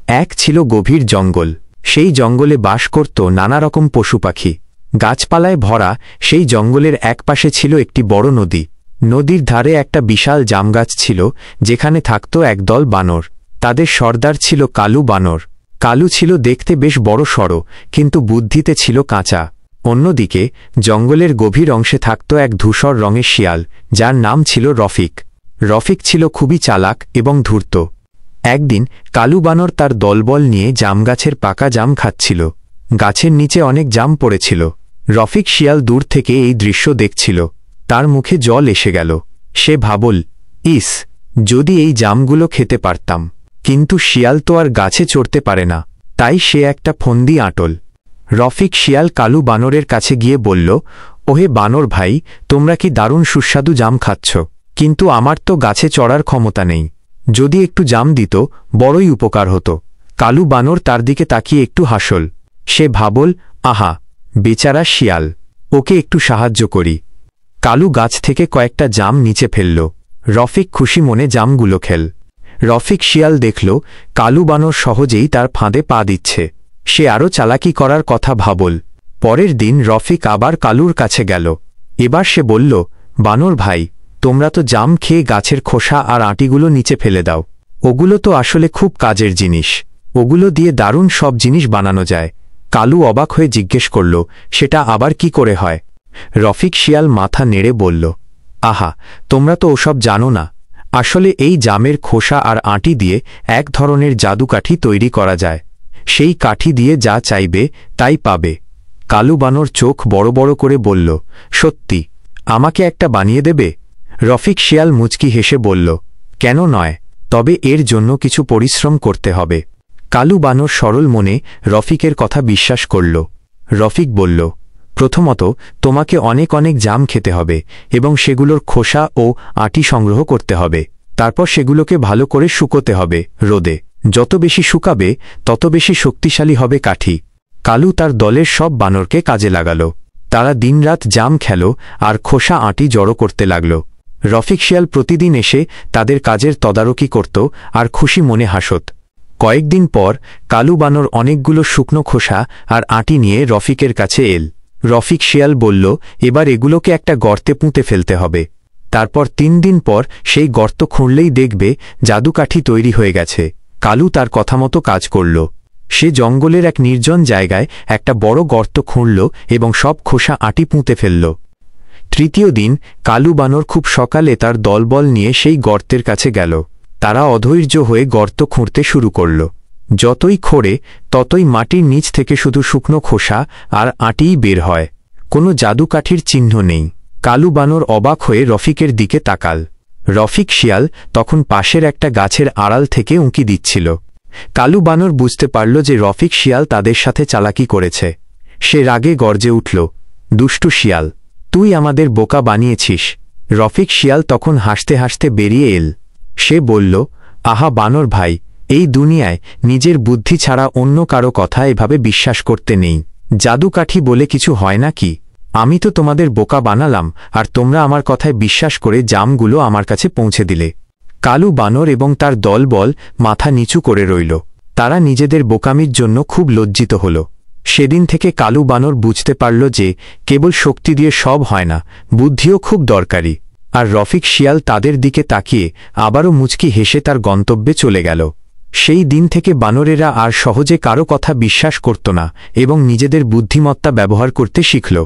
এক ছিল গভীর জঙ্গল। সেই জঙ্গলে বাস করত নানা রকম পশু পাখি। গাছপালায় ভরা সেই জঙ্গলের একপাশে ছিল একটি বড় নদী। নদীর ধারে একটা বিশাল জামগাছ ছিল, যেখানে থাকত একদল বানর। তাদের সর্দার ছিল কালু বানর। কালু ছিল দেখতে বেশ বড়সড়, কিন্তু বুদ্ধিতে ছিল কাঁচা। অন্যদিকে জঙ্গলের গভীর অংশে থাকত এক ধূসর রঙের শিয়াল, যার নাম ছিল রফিক। রফিক ছিল খুবই চালাক এবং ধূর্ত। একদিন কালু বানর তার দলবল নিয়ে জামগাছের পাকা জাম খাচ্ছিল। গাছের নিচে অনেক জাম পড়েছিল। রফিক শিয়াল দূর থেকে এই দৃশ্য দেখছিল। তার মুখে জল এসে গেল। সে ভাবল, ইস, যদি এই জামগুলো খেতে পারতাম। কিন্তু শিয়াল তো আর গাছে চড়তে পারে না, তাই সে একটা ফন্দি আঁটল। রফিক শিয়াল কালু বানরের কাছে গিয়ে বলল, ওহে বানর ভাই, তোমরা কি দারুণ সুস্বাদু জাম খাচ্ছ, কিন্তু আমার তো গাছে চড়ার ক্ষমতা নেই। যদি একটু জাম দিত, বড়ই উপকার হতো। কালু বানর তার দিকে তাকিয়ে একটু হাসল। সে ভাবল, আহা, বেচারা শিয়াল, ওকে একটু সাহায্য করি। কালু গাছ থেকে কয়েকটা জাম নিচে ফেলল। রফিক খুশি মনে জামগুলো খেল। রফিক শিয়াল দেখল কালু বানর সহজেই তার ফাঁদে পা দিচ্ছে। সে আরও চালাকি করার কথা ভাবল। পরের দিন রফিক আবার কালুর কাছে গেল। এবার সে বলল, বানর ভাই, তোমরা তো জাম খেয়ে গাছের খোসা আর আঁটিগুলো নিচে ফেলে দাও। ওগুলো তো আসলে খুব কাজের জিনিস। ওগুলো দিয়ে দারুণ সব জিনিস বানানো যায়। কালু অবাক হয়ে জিজ্ঞেস করল, সেটা আবার কি করে হয়? রফিক শিয়াল মাথা নেড়ে বলল, আহা, তোমরা তো ওসব জানো না। আসলে এই জামের খোসা আর আঁটি দিয়ে এক ধরনের জাদুকাঠি তৈরি করা যায়। সেই কাঠি দিয়ে যা চাইবে তাই পাবে। কালু বানর চোখ বড় বড় করে বলল, সত্যি? আমাকে একটা বানিয়ে দেবে? রফিক শিয়াল মুচকি হেসে বলল, কেন নয়, তবে এর জন্য কিছু পরিশ্রম করতে হবে। কালু বানর সরল মনে রফিকের কথা বিশ্বাস করল। রফিক বলল, প্রথমত তোমাকে অনেক অনেক জাম খেতে হবে এবং সেগুলোর খোসা ও আঁটি সংগ্রহ করতে হবে। তারপর সেগুলোকে ভালো করে শুকোতে হবে রোদে। যত বেশি শুকাবে তত বেশি শক্তিশালী হবে কাঠি। কালু তার দলের সব বানরকে কাজে লাগাল। তারা দিনরাত জাম খেল আর খোসা আঁটি জড়ো করতে লাগল। রফিক শিয়াল প্রতিদিন এসে তাদের কাজের তদারকি করত আর খুশি মনে হাসত। কয়েকদিন পর কালু বানর অনেকগুলো শুকনো খোসা আর আঁটি নিয়ে রফিকের কাছে এল। রফিক শিয়াল বলল, এবার এগুলোকে একটা গর্তে পুঁতে ফেলতে হবে। তারপর 3 দিন পর সেই গর্ত খুঁড়লেই দেখবে জাদুকাঠি তৈরি হয়ে গেছে। কালু তার কথা মতো কাজ করল। সে জঙ্গলের এক নির্জন জায়গায় একটা বড় গর্ত খুঁড়ল এবং সব খোসা আঁটি পুঁতে ফেলল। তৃতীয় দিন কালু বানর খুব সকালে তার দলবল নিয়ে সেই গর্তের কাছে গেল। তারা অধৈর্য হয়ে গর্ত খুঁড়তে শুরু করল। যতই খোঁড়ে ততই মাটির নিচ থেকে শুধু শুকনো খোসা আর আঁটিই বের হয়। কোনো জাদুকাঠির চিহ্ন নেই। কালু বানর অবাক হয়ে রফিকের দিকে তাকাল। রফিক শিয়াল তখন পাশের একটা গাছের আড়াল থেকে উঁকি দিচ্ছিল। কালু বানর বুঝতে পারল যে রফিক শিয়াল তাদের সাথে চালাকি করেছে। সে রাগে গর্জে উঠল, দুষ্টু শিয়াল, তুই আমাদের বোকা বানিয়েছিস। রফিক শিয়াল তখন হাসতে হাসতে বেরিয়ে এল। সে বলল, আহা বানর ভাই, এই দুনিয়ায় নিজের বুদ্ধি ছাড়া অন্য কারো কথা এভাবে বিশ্বাস করতে নেই। জাদুকাঠি বলে কিছু হয় নাকি? আমি তো তোমাদের বোকা বানালাম আর তোমরা আমার কথায় বিশ্বাস করে জামগুলো আমার কাছে পৌঁছে দিলে। কালু বানর এবং তার দলবল মাথা নিচু করে রইল। তারা নিজেদের বোকামির জন্য খুব লজ্জিত হল। সেদিন থেকে কালু বানর বুঝতে পারল যে কেবল শক্তি দিয়ে সব হয় না, বুদ্ধিও খুব দরকারি। আর রফিক শিয়াল তাদের দিকে তাকিয়ে আবারও মুচকি হেসে তার গন্তব্যে চলে গেল। সেই দিন থেকে বানরেরা আর সহজে কারো কথা বিশ্বাস করত না এবং নিজেদের বুদ্ধিমত্তা ব্যবহার করতে শিখল।